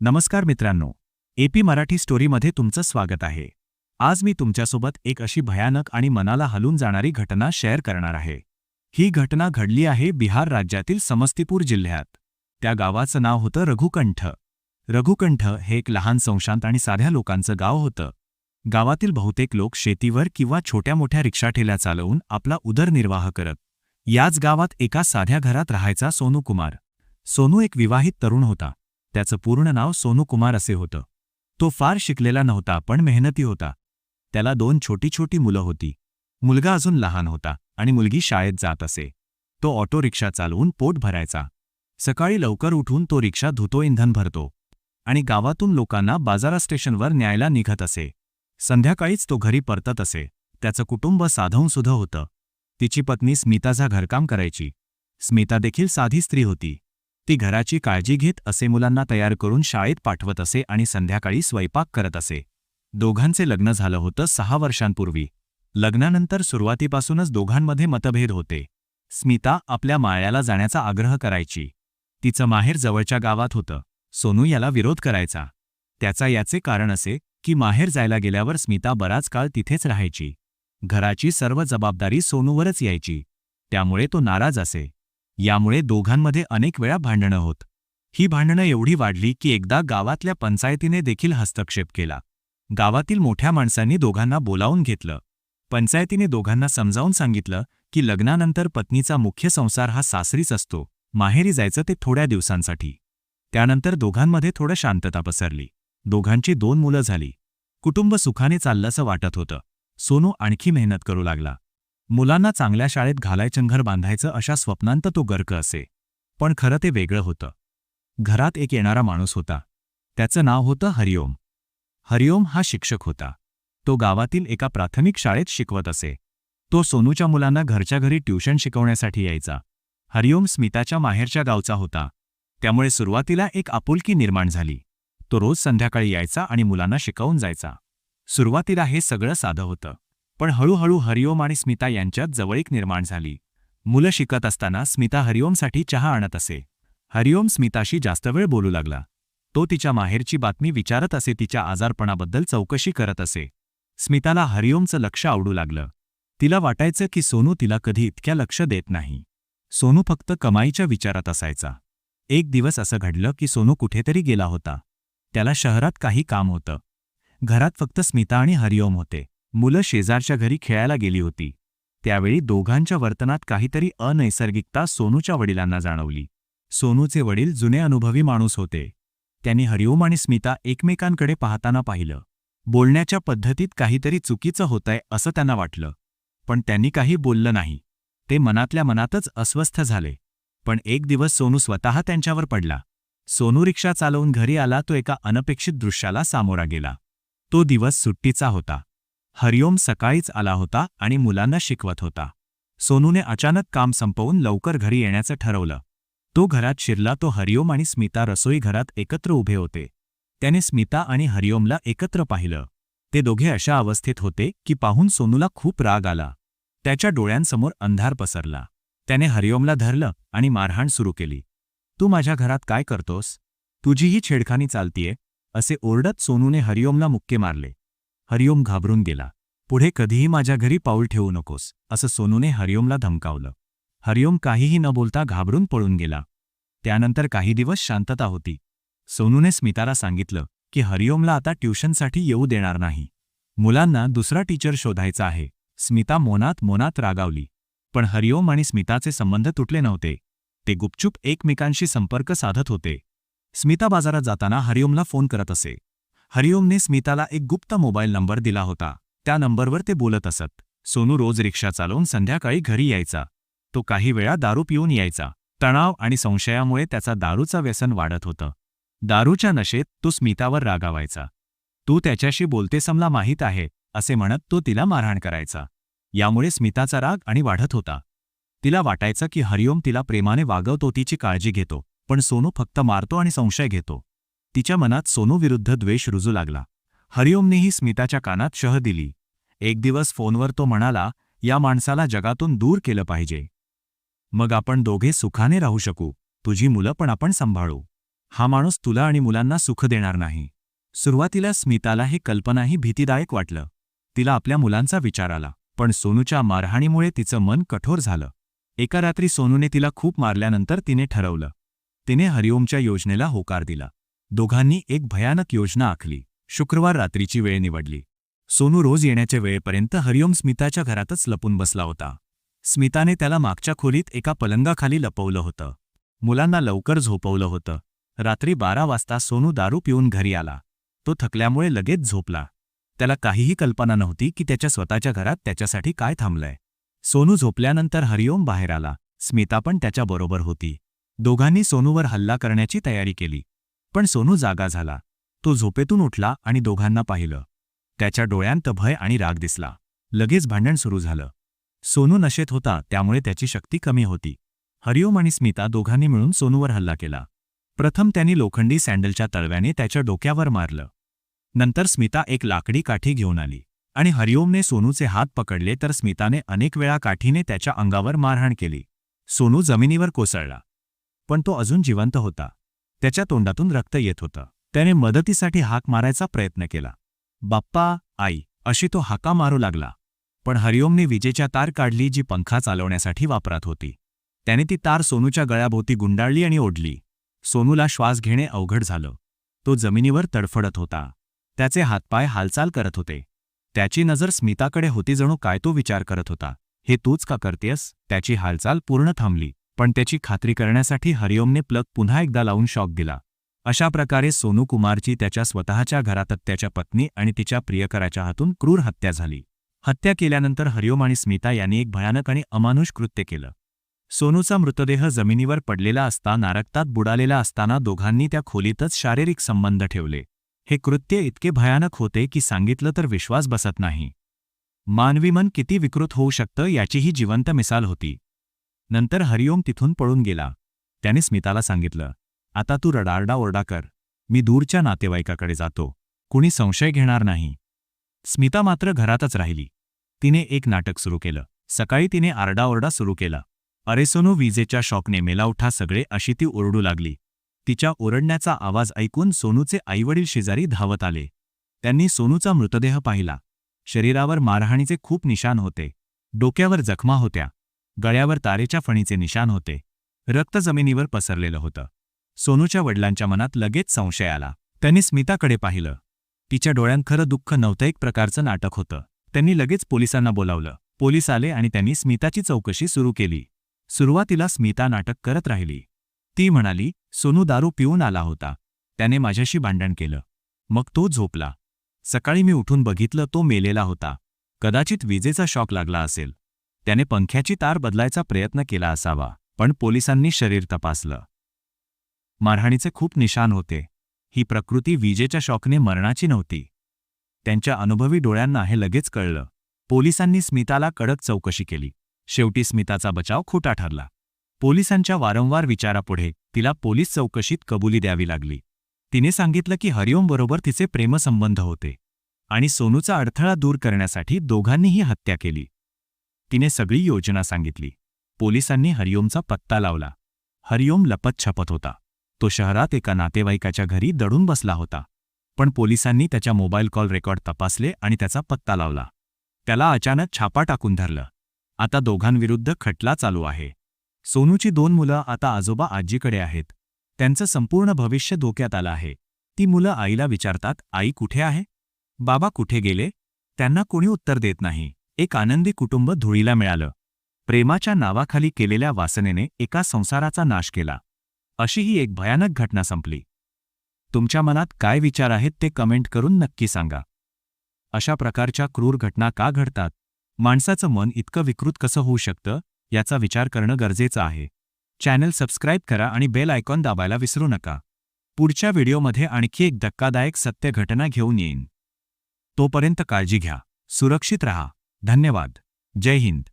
नमस्कार मित्रांनो, एपी मराठी स्टोरीमध्ये तुमचं स्वागत आहे. आज मी तुमच्यासोबत एक अशी भयानक आणि मनाला हलून जाणारी घटना शेअर करणार आहे. ही घटना घडली आहे बिहार राज्यातील समस्तीपूर जिल्ह्यात. त्या गावाचं नाव होतं रघुकंठ. रघुकंठ हे एक लहान संशांत आणि साध्या लोकांचं गाव होतं. गावातील बहुतेक लोक शेतीवर किंवा छोट्या मोठ्या रिक्षाठेल्या चालवून आपला उदरनिर्वाह करत. याच गावात एका साध्या घरात राहायचा सोनू कुमार. सोनू एक विवाहित तरुण होता. त्याचं पूर्ण नाव सोनू कुमार असे होतं. तो फार शिकलेला नव्हता, पण मेहनती होता. त्याला 2 छोटी छोटी मुलं होती. मुलगा अजून लहान होता आणि मुलगी शाळेत जात असे. तो ऑटो रिक्षा चालवून पोट भरायचा. सकाळी लवकर उठून तो रिक्षा धुतो, इंधन भरतो आणि गावातून लोकांना बाजारा स्टेशनवर न्यायला निघत असे. संध्याकाळीच तो घरी परतत असे. त्याचं कुटुंब साधवूनसुद्धा होतं. तिची पत्नी स्मिताचा घरकाम करायची. स्मिता देखील साधी स्त्री होती. ती घराची काळजी घेत असे, मुलांना तयार करून शाळेत पाठवत असे आणि संध्याकाळी स्वयंपाक करत असे. दोघांचे लग्न झालं होतं 6 वर्षांपूर्वी. लग्नानंतर सुरुवातीपासूनच दोघांमध्ये मतभेद होते. स्मिता आपल्या मायाला जाण्याचा आग्रह करायची. तिचं माहेर जवळच्या गावात होतं. सोनू याला विरोध करायचा. याचे कारण असे की माहेर जायला गेल्यावर स्मिता बराच काळ तिथेच राहायची. घराची सर्व जबाबदारी सोनूवरच यायची. त्यामुळे तो नाराज असे. यामुळे दोघांमध्ये अनेक वेळा भांडणं होत. ही भांडणं एवढी वाढली की एकदा गावातल्या पंचायतीने देखील हस्तक्षेप केला. गावातील मोठ्या माणसांनी दोघांना बोलावून घेतलं. पंचायतीने दोघांना समजावून सांगितलं की लग्नानंतर पत्नीचा मुख्य संसार हा सासरीच असतो. माहेरी जायचं ते थोड्या दिवसांसाठी. त्यानंतर दोघांमध्ये थोडं शांतता पसरली. दोघांची 2 मुलं झाली. कुटुंब सुखाने चाललंसं वाटत होतं. सोनू आणखी मेहनत करू लागला. मुलांना चांगल्या शाळेत घालायचं, घर बांधायचं अशा स्वप्नांत तो गर्क असे. पण खरं ते वेगळं होतं. घरात एक येणारा माणूस होता. त्याचं नाव होतं हरिओम. हरिओम हा शिक्षक होता. तो गावातील एका प्राथमिक शाळेत शिकवत असे. तो सोनूच्या मुलांना घरच्या घरी ट्युशन शिकवण्यासाठी यायचा. हरिओम स्मिताच्या माहेरच्या गावचा होता. त्यामुळे सुरुवातीला एक आपुलकी निर्माण झाली. तो रोज संध्याकाळी यायचा आणि मुलांना शिकवून जायचा. सुरुवातीला हे सगळं साधं होतं. पण हळूहळू हरिओम आणि स्मिता यांच्यात जवळीक निर्माण झाली. मुलं शिकत असताना स्मिता हरिओमसाठी चहा आणत असे. हरिओम स्मिताशी जास्त वेळ बोलू लागला. तो तिच्या माहेरची बातमी विचारत असे, तिच्या आजारपणाबद्दल चौकशी करत असे. स्मिताला हरिओमचं लक्ष आवडू लागलं. तिला वाटायचं की सोनू तिला कधी इतक्या लक्ष देत नाही. सोनू फक्त कमाईच्या विचारात असायचा. एक दिवस असं घडलं की सोनू कुठेतरी गेला होता. त्याला शहरात काही काम होतं. घरात फक्त स्मिता आणि हरिओम होते. मुलं शेजारच्या घरी खेळायला गेली होती. त्यावेळी दोघांच्या वर्तनात काहीतरी अनैसर्गिकता सोनूच्या वडिलांना जाणवली. सोनूचे वडील जुने अनुभवी माणूस होते. त्यांनी हरिओम आणि स्मिता एकमेकांकडे पाहताना पाहिलं. बोलण्याच्या पद्धतीत काहीतरी चुकीचं होतंय असं त्यांना वाटलं. पण त्यांनी काही बोललं नाही. ते मनातल्या मनातच अस्वस्थ झाले. पण एक दिवस सोनू स्वतः त्यांच्यावर पडला. सोनू रिक्षा चालवून घरी आला. तो एका अनपेक्षित दृश्याला सामोरा गेला. तो दिवस सुट्टीचा होता. हरिओम सकाळीच आला होता आणि मुलांना शिकवत होता. सोनूने अचानक काम संपवून लवकर घरी येण्याचं ठरवलं. तो घरात शिरला. तो हरिओम आणि स्मिता रसोईघरात एकत्र उभे होते. त्याने स्मिता आणि हरिओमला एकत्र पाहिलं. ते दोघे अशा अवस्थेत होते की पाहून सोनूला खूप राग आला. त्याच्या डोळ्यांसमोर अंधार पसरला. त्याने हरिओमला धरलं आणि मारहाण सुरू केली. तू माझ्या घरात काय करतोस? तुझीही छेडखानी चालतीये, असे ओरडत सोनूने हरिओमला मुक्के मारले. हरिओम घाबरून गेला. पुढे कधीही माझ्या घरी पाऊल ठेवू नकोस, असं सोनूने हरिओमला धमकावलं. हरिओम काहीही न बोलता घाबरून पळून गेला. त्यानंतर काही दिवस शांतता होती. सोनूने स्मिताला सांगितलं की हरिओमला आता ट्युशनसाठी येऊ देणार नाही. मुलांना दुसरा टीचर शोधायचा आहे. स्मिता मनात रागावली. पण हरिओम आणि स्मिताचे संबंध तुटले नव्हते. ते गुपचूप एकमेकांशी संपर्क साधत होते. स्मिता बाजारात जाताना हरिओमला फोन करत असे. हरिओमने स्मिताला एक गुप्त मोबाईल नंबर दिला होता. त्या नंबरवर ते बोलत असत. सोनू रोज रिक्षा चालवून संध्याकाळी घरी यायचा. तो काही वेळा दारू पिऊन यायचा. तणाव आणि संशयामुळे त्याचा दारूचं व्यसन वाढत होतं. दारूच्या नशेत तो स्मितावर रागावायचा. तू त्याच्याशी बोलतेस मला माहीत आहे, असे म्हणत तो तिला मारहाण करायचा. यामुळे स्मिताचा राग आणि वाढत होता. तिला वाटायचं की हरिओम तिला प्रेमाने वागवतो, तिची काळजी घेतो, पण सोनू फक्त मारतो आणि संशय घेतो. तिच्या मनात सोनू विरुद्ध द्वेष रुजू लागला. हरिओमनेही स्मिताच्या कानात शह दिली. एक दिवस फोनवर तो म्हणाला, या माणसाला जगातून दूर केलं पाहिजे. मग आपण दोघे सुखाने राहू शकू. तुझी मुलं पण आपण सांभाळू. हा माणूस तुला आणि मुलांना सुख देणार नाही. सुरुवातीला स्मिताला ही कल्पनाही भीतीदायक वाटलं. तिला आपल्या मुलांचा विचार आला. पण सोनूच्या मारहाणीमुळे तिचं मन कठोर झालं. एका रात्री सोनूने तिला खूप मारल्यानंतर तिने ठरवलं. तिने हरिओमच्या योजनेला होकार दिला. दोघांनी एक भयानक योजना आखली. शुक्रवार रात्रीची वेळ निवडली. सोनू रोज येण्याच्या वेळेपर्यंत हरिओम स्मिताच्या घरातच लपून बसला होता. स्मिताने त्याला मागच्या खोलीत एका पलंगाखाली लपवलं होतं. मुलांना लवकर झोपवलं होतं. रात्री 12 वाजता सोनू दारू पिऊन घरी आला. तो थकल्यामुळे लगेच झोपला. त्याला काहीही कल्पना नव्हती की त्याच्या स्वतःच्या घरात त्याच्यासाठी काय थांबलंय. सोनू झोपल्यानंतर हरिओम बाहेर आला. स्मिता पण त्याच्याबरोबर होती. दोघांनी सोनूवर हल्ला करण्याची तयारी केली. पण सोनू जागा झाला. तो झोपेतून उठला आणि दोघांना पाहिलं. त्याच्या डोळ्यांत भय आणि राग दिसला. लगेच भांडण सुरू झालं. सोनू नशेत होता, त्यामुळे त्याची शक्ती कमी होती. हरिओम आणि स्मिता दोघांनी मिळून सोनूवर हल्ला केला. प्रथम त्यांनी लोखंडी सँडलच्या तळव्याने त्याच्या डोक्यावर मारलं. नंतर स्मिता एक लाकडी काठी घेऊन आली आणि हरिओमने सोनूचे हात पकडले तर स्मिताने अनेक वेळा काठीने त्याच्या अंगावर मारहाण केली. सोनू जमिनीवर कोसळला. पण तो अजून जिवंत होता. त्याच्या तोंडातून रक्त येत होतं. त्याने मदतीसाठी हाक मारायचा प्रयत्न केला. बाप्पा, आई, अशी तो हाका मारू लागला. पण हरिओमने विजेच्या तार काढली जी पंखा चालवण्यासाठी वापरात होती. त्याने ती तार सोनूच्या गळ्याभोवती गुंडाळली आणि ओढली. सोनूला श्वास घेणे अवघड झालं. तो जमिनीवर तडफडत होता. त्याचे हातपाय हालचाल करत होते. त्याची नजर स्मिताकडे होती, जणू काय तो विचार करत होता, हे तूच का करतेस? त्याची हालचाल पूर्ण थांबली. पण त्याची खात्री करण्यासाठी हरिओमने प्लग पुन्हा एकदा लावून शॉक दिला. अशा प्रकारे सोनू कुमारची त्याच्या स्वतःच्या घरातच त्याच्या पत्नी आणि तिच्या प्रियकराच्या हातून क्रूर हत्या झाली. हत्या केल्यानंतर हरिओम आणि स्मिता यांनी एक भयानक आणि अमानुष कृत्य केलं. सोनूचा मृतदेह जमिनीवर पडलेला असताना रक्तात बुडालेला असताना दोघांनी त्या खोलीतच शारीरिक संबंध ठेवले. हे कृत्य इतके भयानक होते की सांगितलं तर विश्वास बसत नाही. मानवी मन किती विकृत होऊ शकतं याची ही जिवंत मिसाल होती. नंतर हरिओम तिथून पळून गेला. त्याने स्मिताला सांगितलं, आता तू रडारडा कर. मी दूरच्या नातेवाईकाकडे जातो. कुणी संशय घेणार नाही. स्मिता मात्र घरातच राहिली. तिने एक नाटक सुरू केलं. सकाळी तिने आरडाओरडा सुरू केला. अरे सोनू, विजेच्या शॉकने मेला उठा सगळे, अशी ती ओरडू लागली. तिच्या ओरडण्याचा आवाज ऐकून सोनूचे आईवडील शेजारी धावत आले. त्यांनी सोनूचा मृतदेह पाहिला. शरीरावर मारहाणीचे खूप निशाण होते. डोक्यावर जखमा होत्या. गळ्यावर तारेच्या फणीचे निशाण होते. रक्त जमिनीवर पसरलेलं होतं. सोनूच्या वडिलांच्या मनात लगेच संशय आला. त्यांनी स्मिताकडे पाहिलं. तिच्या डोळ्यांत खरं दुःख नव्हतं, एक प्रकारचं नाटक होतं. त्यांनी लगेच पोलिसांना बोलावलं. पोलीस आले आणि त्यांनी स्मिताची चौकशी सुरू केली. सुरुवातीला स्मिता नाटक करत राहिली. ती म्हणाली, सोनू दारू पिऊन आला होता. त्याने माझ्याशी भांडण केलं. मग तो झोपला. सकाळी मी उठून बघितलं, तो मेलेला होता. कदाचित विजेचा शॉक लागला असेल. त्याने पंख्याची तार बदलायचा प्रयत्न केला असावा. पण पोलिसांनी शरीर तपासलं. मारहाणीचे खूप निशाण होते. ही प्रकृती विजेच्या शॉकने मरणाची नव्हती. त्यांच्या अनुभवी डोळ्यांना हे लगेच कळलं. पोलिसांनी स्मिताला कडक चौकशी केली. शेवटी स्मिताचा बचाव खोटा ठरला. पोलिसांच्या वारंवार विचारापुढे तिला पोलीस चौकशीत कबुली द्यावी लागली. तिने सांगितलं की हरिओमबरोबर तिचे प्रेमसंबंध होते आणि सोनूचा अडथळा दूर करण्यासाठी दोघांनीही हत्या केली. तिने सगळी योजना सांगितली. पोलिसांनी हरिओमचा पत्ता लावला. हरिओम लपत छपत होता. तो शहरात एका नातेवाईकाच्या घरी दडून बसला होता. पण पोलिसांनी त्याच्या मोबाईल कॉल रेकॉर्ड तपासले आणि त्याचा पत्ता लावला. त्याला अचानक छापा टाकून धरलं. आता दोघांविरुद्ध खटला चालू आहे. सोनूची 2 मुलं आता आजोबा आजीकडे आहेत. त्यांचं संपूर्ण भविष्य धोक्यात आलं आहे. ती मुलं आईला विचारतात, आई कुठे आहे? बाबा कुठे गेले? त्यांना कोणी उत्तर देत नाही. एक आनंदी कुटुंब धुळीला मिळालं. प्रेमाच्या नावाखाली केलेल्या वासनेने एका संसाराचा नाश केला. अशी ही एक भयानक घटना संपली. तुमच्या मनात काय विचार आहेत ते कमेंट करून नक्की सांगा. अशा प्रकारच्या क्रूर घटना का घडतात? माणसाचं मन इतकं विकृत कसं होऊ शकतं याचा विचार करणं गरजेचं आहे. चॅनल सबस्क्राईब करा आणि बेल आयकॉन दाबायला विसरू नका. पुढच्या व्हिडिओमध्ये आणखी एक धक्कादायक सत्य घटना घेऊन येईन. तोपर्यंत काळजी घ्या. सुरक्षित रहा. धन्यवाद. जय हिंद.